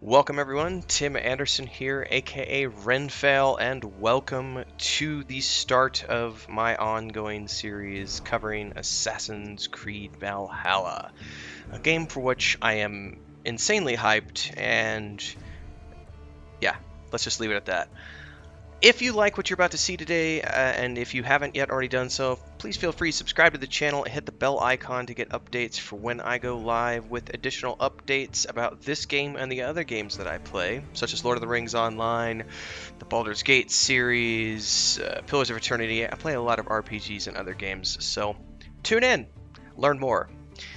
Welcome everyone, Tim Anderson here, aka Renfail, and welcome to the start of my ongoing series covering Assassin's Creed Valhalla, a game for which I am insanely hyped, and yeah, let's just leave it at that. If you like what you're about to see today, and if you haven't yet already done so, please feel free to subscribe to the channel and hit the bell icon to get updates for when I go live with additional updates about this game and the other games that I play, such as Lord of the Rings Online, the Baldur's Gate series, Pillars of Eternity. I play a lot of RPGs and other games, so tune in, learn more.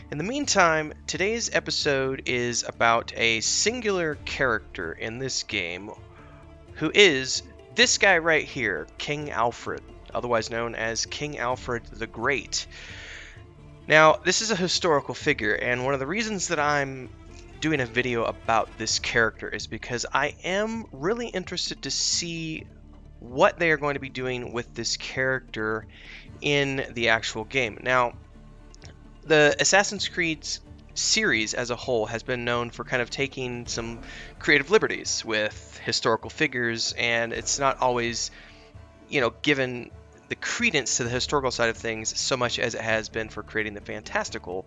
In the meantime, today's episode is about a singular character in this game who is this guy right here, King Alfred, otherwise known as King Alfred the Great. Now, this is a historical figure, and one of the reasons that I'm doing a video about this character is because I am really interested to see what they are going to be doing with this character in the actual game. Now, the Assassin's Creed series as a whole has been known for kind of taking some creative liberties with historical figures, and it's not always, given the credence to the historical side of things so much as it has been for creating the fantastical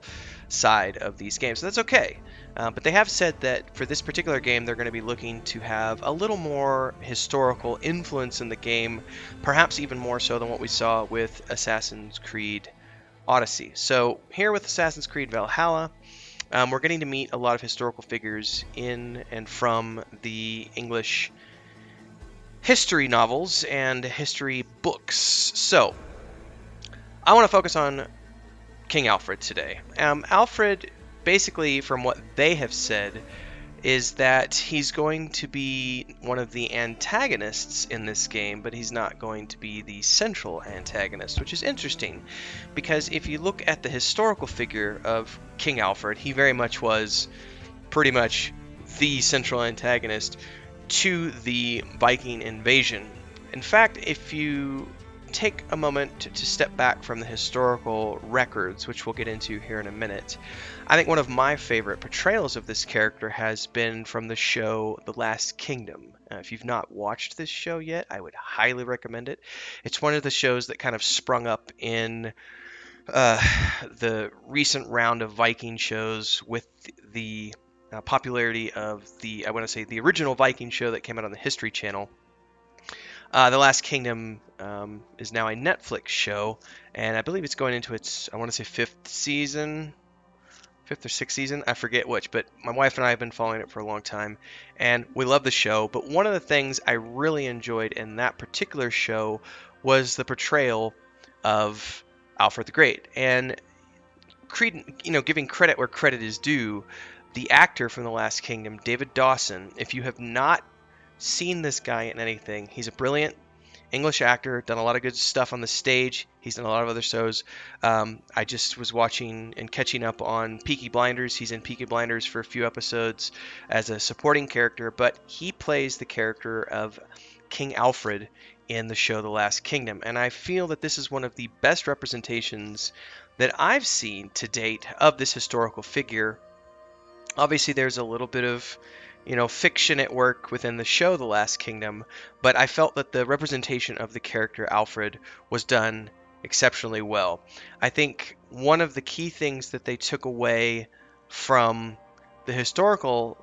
side of these games. So that's okay. But they have said that for this particular game, they're going to be looking to have a little more historical influence in the game, perhaps even more so than what we saw with Assassin's Creed Odyssey. So here with Assassin's Creed Valhalla, we're getting to meet a lot of historical figures in and from the English history novels and history books. So I want to focus on King Alfred today. Alfred, basically, from what they have said, is that he's going to be one of the antagonists in this game, but he's not going to be the central antagonist, which is interesting, because if you look at the historical figure of King Alfred, he very much was pretty much the central antagonist to the Viking invasion. In fact, if you take a moment to step back from the historical records, which we'll get into here in a minute, I think one of my favorite portrayals of this character has been from the show The Last Kingdom. If you've not watched this show yet, I would highly recommend it. It's one of the shows that kind of sprung up in the recent round of Viking shows with the popularity of the, I want to say, the original Viking show that came out on the History Channel. The Last Kingdom is now a Netflix show, and I believe it's going into its, I want to say, fifth or sixth season, I forget which, but my wife and I have been following it for a long time, and we love the show. But one of the things I really enjoyed in that particular show was the portrayal of Alfred the Great. And giving credit where credit is due, the actor from The Last Kingdom, David Dawson, if you have not seen this guy in anything, he's a brilliant English actor, done a lot of good stuff on the stage. He's done a lot of other shows. I just was watching and catching up on Peaky Blinders. He's in Peaky Blinders for a few episodes as a supporting character, but he plays the character of King Alfred in the show The Last Kingdom. And I feel that this is one of the best representations that I've seen to date of this historical figure. Obviously, there's a little bit of fiction at work within the show The Last Kingdom, but I felt that the representation of the character Alfred was done exceptionally well. I think one of the key things that they took away from the historical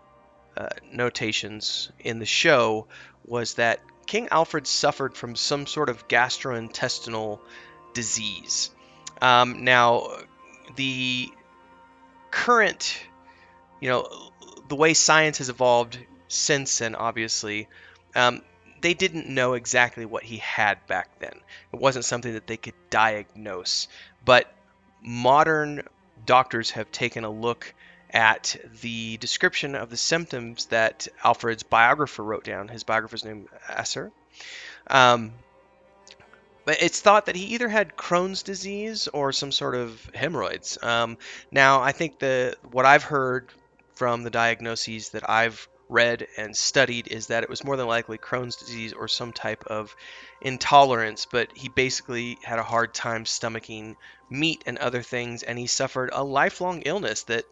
notations in the show was that King Alfred suffered from some sort of gastrointestinal disease. Now, the current, the way science has evolved since then, obviously, they didn't know exactly what he had back then. It wasn't something that they could diagnose. But modern doctors have taken a look at the description of the symptoms that Alfred's biographer wrote down. His biographer's name Asser. But it's thought that he either had Crohn's disease or some sort of hemorrhoids. Now, I think what I've heard from the diagnoses that I've read and studied is that it was more than likely Crohn's disease or some type of intolerance, but he basically had a hard time stomaching meat and other things, and he suffered a lifelong illness that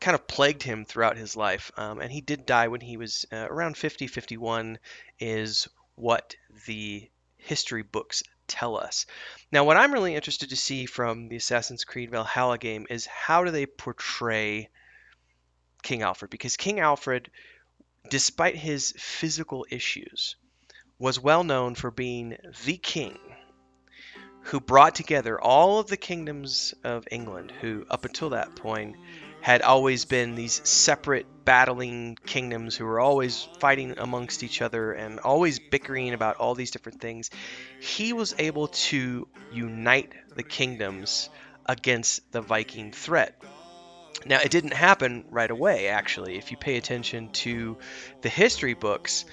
kind of plagued him throughout his life. And he did die when he was around 50, 51, is what the history books tell us. Now, what I'm really interested to see from the Assassin's Creed Valhalla game is how do they portray King Alfred? Because King Alfred, despite his physical issues, was well known for being the king who brought together all of the kingdoms of England, who up until that point had always been these separate battling kingdoms who were always fighting amongst each other and always bickering about all these different things. He was able to unite the kingdoms against the Viking threat. Now, it didn't happen right away, actually. If you pay attention to the history books,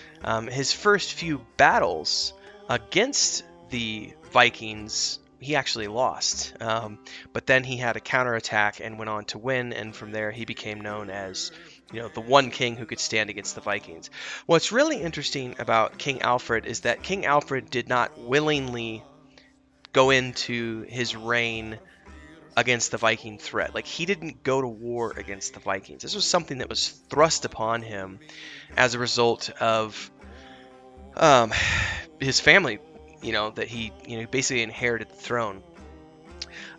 his first few battles against the Vikings, he actually lost. But then he had a counterattack and went on to win, and from there he became known as, the one king who could stand against the Vikings. What's really interesting about King Alfred is that King Alfred did not willingly go into his reign against the Viking threat. Like, he didn't go to war against the Vikings. This was something that was thrust upon him as a result of his family, that he, basically inherited the throne.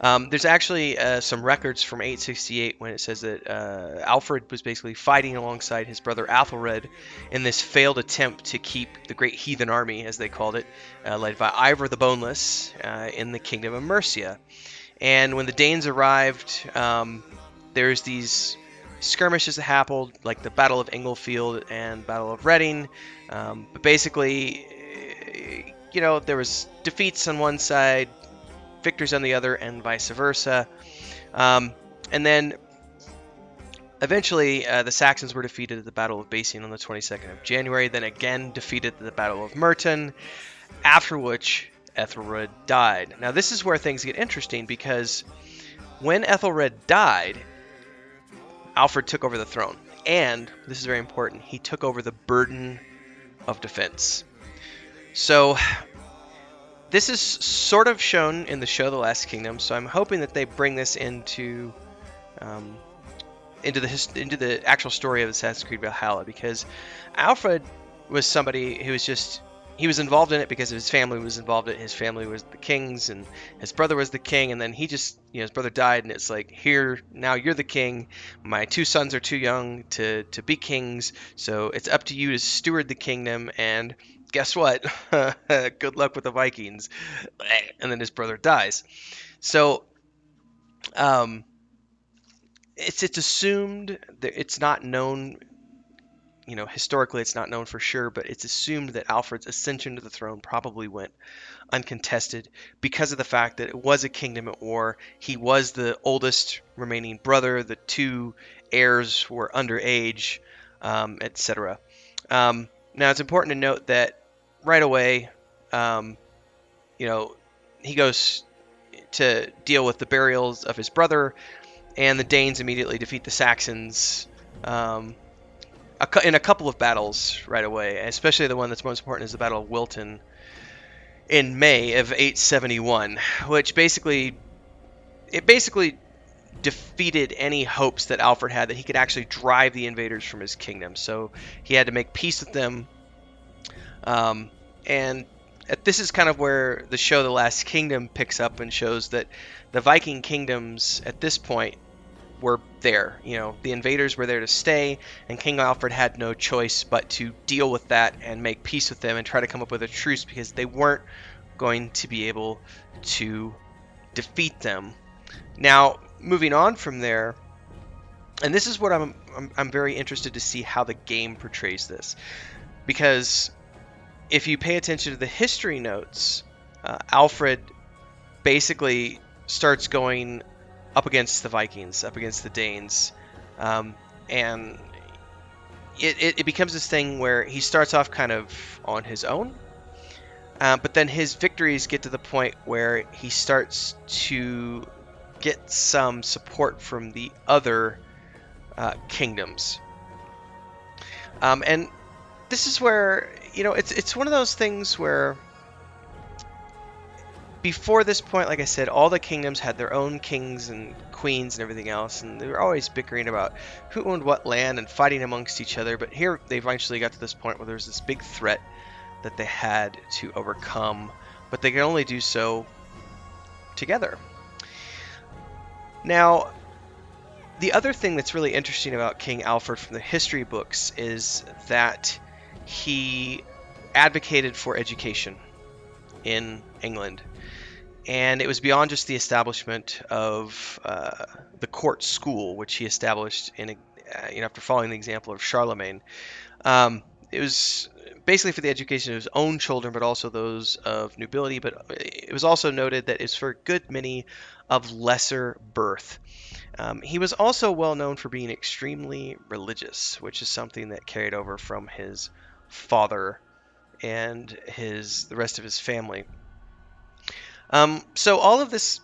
There's actually some records from 868 when it says that Alfred was basically fighting alongside his brother Alfred in this failed attempt to keep the Great Heathen Army, as they called it, led by Ivor the Boneless, in the Kingdom of Mercia. And when the Danes arrived, there's these skirmishes that happened, like the Battle of Englefield and Battle of Reading. But basically, there was defeats on one side, victors on the other, and vice versa. And then eventually, the Saxons were defeated at the Battle of Basing on the 22nd of January, then again defeated at the Battle of Merton, after which Ethelred died. Now, this is where things get interesting, because when Ethelred died, Alfred took over the throne. And, this is very important, he took over the burden of defense. So, this is sort of shown in the show The Last Kingdom, so I'm hoping that they bring this into the actual story of Assassin's Creed Valhalla, because Alfred was somebody who was he was involved in it because his family was involved in it. His family was the kings, and his brother was the king, and then his brother died, and it's like, here, now you're the king. My two sons are too young to be kings, so it's up to you to steward the kingdom, and guess what? Good luck with the Vikings. And then his brother dies. So, it's assumed that it's not known, historically it's not known for sure, but it's assumed that Alfred's ascension to the throne probably went uncontested because of the fact that it was a kingdom at war. He was the oldest remaining brother. The two heirs were underage, etc. Now, it's important to note that right away, he goes to deal with the burials of his brother, and the Danes immediately defeat the Saxons in a couple of battles right away, especially the one that's most important is the Battle of Wilton in May of 871, which basically defeated any hopes that Alfred had that he could actually drive the invaders from his kingdom. So he had to make peace with them, and this is kind of where the show The Last Kingdom picks up and shows that the Viking kingdoms at this point were there. The invaders were there to stay, and King Alfred had no choice but to deal with that and make peace with them and try to come up with a truce, because they weren't going to be able to defeat them. Now, moving on from there, and this is what I'm very interested to see how the game portrays this, because if you pay attention to the history notes, Alfred basically starts going up against the Vikings, up against the Danes, and it becomes this thing where he starts off kind of on his own, but then his victories get to the point where he starts to get some support from the other kingdoms, and this is where it's one of those things where before this point, like I said, all the kingdoms had their own kings and queens and everything else, and they were always bickering about who owned what land and fighting amongst each other. But here they eventually got to this point where there's this big threat that they had to overcome, but they could only do so together. Now, the other thing that's really interesting about King Alfred from the history books is that he advocated for education in England. And it was beyond just the establishment of the court school, which he established after following the example of Charlemagne. It was basically for the education of his own children, but also those of nobility. But it was also noted that it's for a good many of lesser birth. He was also well known for being extremely religious, which is something that carried over from his father and the rest of his family. So all of this,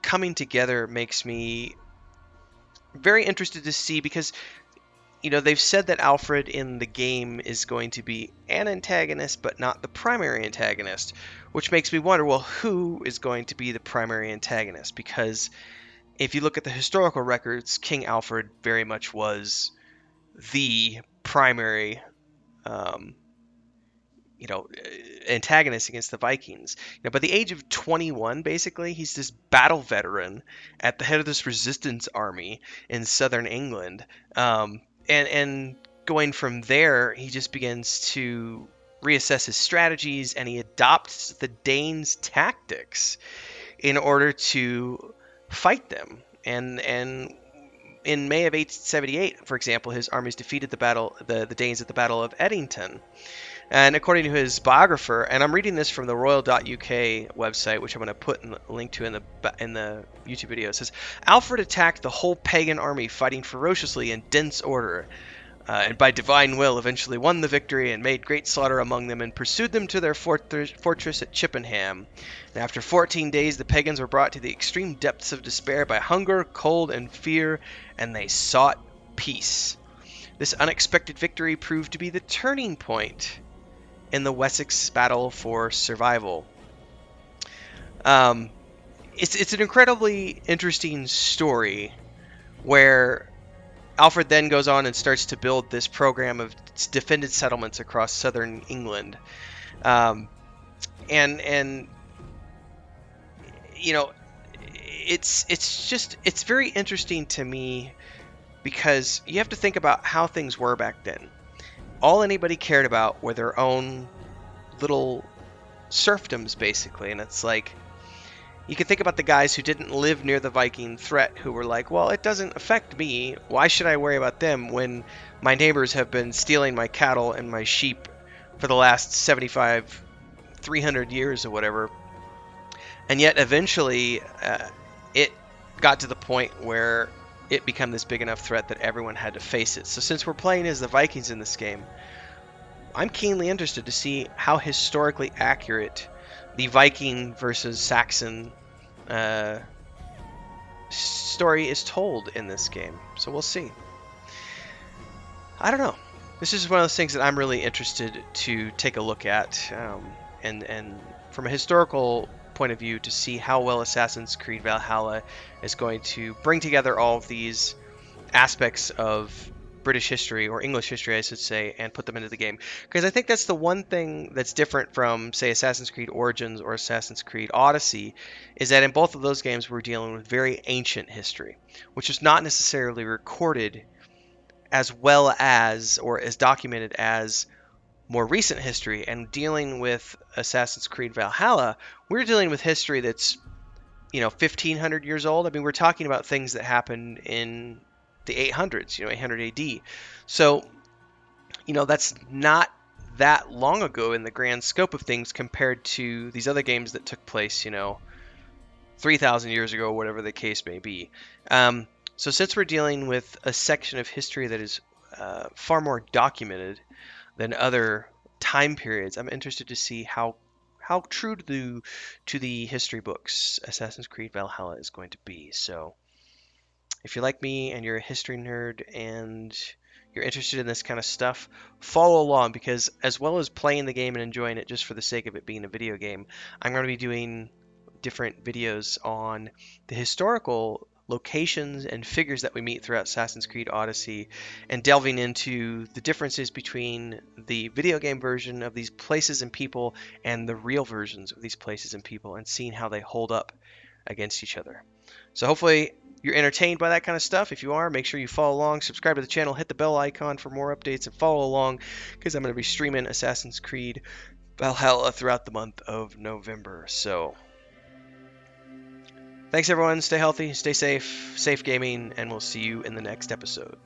coming together makes me very interested to see, because they've said that Alfred in the game is going to be an antagonist, but not the primary antagonist, which makes me wonder, well, who is going to be the primary antagonist? Because if you look at the historical records, King Alfred very much was the primary um, antagonist against the Vikings. By the age of 21, basically, he's this battle veteran at the head of this resistance army in southern England. And going from there, he just begins to reassess his strategies, and he adopts the Danes' tactics in order to fight them. And in May of 878, for example, his armies defeated the Danes at the Battle of Edington. And according to his biographer, and I'm reading this from the royal.uk website, which I'm going to put in the link to in the YouTube video, it says, Alfred attacked the whole pagan army, fighting ferociously in dense order, and by divine will eventually won the victory and made great slaughter among them and pursued them to their fortress at Chippenham. And after 14 days, the pagans were brought to the extreme depths of despair by hunger, cold, and fear, and they sought peace. This unexpected victory proved to be the turning point in the Wessex battle for survival. It's an incredibly interesting story where Alfred then goes on and starts to build this program of defended settlements across southern England. And it's very interesting to me, because you have to think about how things were back then. All anybody cared about were their own little serfdoms, basically. And it's like, you can think about the guys who didn't live near the Viking threat, who were like, well, it doesn't affect me. Why should I worry about them when my neighbors have been stealing my cattle and my sheep for the last 300 years or whatever? And yet eventually it got to the point where it became this big enough threat that everyone had to face it. So since we're playing as the Vikings in this game, I'm keenly interested to see how historically accurate the Viking versus Saxon story is told in this game. So we'll see. I don't know. This is one of those things that I'm really interested to take a look at, and from a historical point of view, to see how well Assassin's Creed Valhalla is going to bring together all of these aspects of British history, or English history, I should say, and put them into the game. Because I think that's the one thing that's different from, say, Assassin's Creed Origins or Assassin's Creed Odyssey, is that in both of those games we're dealing with very ancient history, which is not necessarily recorded as well as, or as documented as, more recent history. And dealing with Assassin's Creed Valhalla, we're dealing with history that's 1500 years old. I mean, we're talking about things that happened in the 800s, 800 AD. So, that's not that long ago in the grand scope of things, compared to these other games that took place, 3,000 years ago, whatever the case may be. So since we're dealing with a section of history that is far more documented than other time periods, I'm interested to see how true to the history books Assassin's Creed Valhalla is going to be. So if you're like me and you're a history nerd and you're interested in this kind of stuff, follow along, because as well as playing the game and enjoying it just for the sake of it being a video game, I'm going to be doing different videos on the historical locations and figures that we meet throughout Assassin's Creed Odyssey, and delving into the differences between the video game version of these places and people and the real versions of these places and people, and seeing how they hold up against each other. So hopefully you're entertained by that kind of stuff. If you are, make sure you follow along, subscribe to the channel, hit the bell icon for more updates, and follow along because I'm going to be streaming Assassin's Creed Valhalla throughout the month of November. So thanks everyone. Stay healthy, stay safe, safe gaming, and we'll see you in the next episode.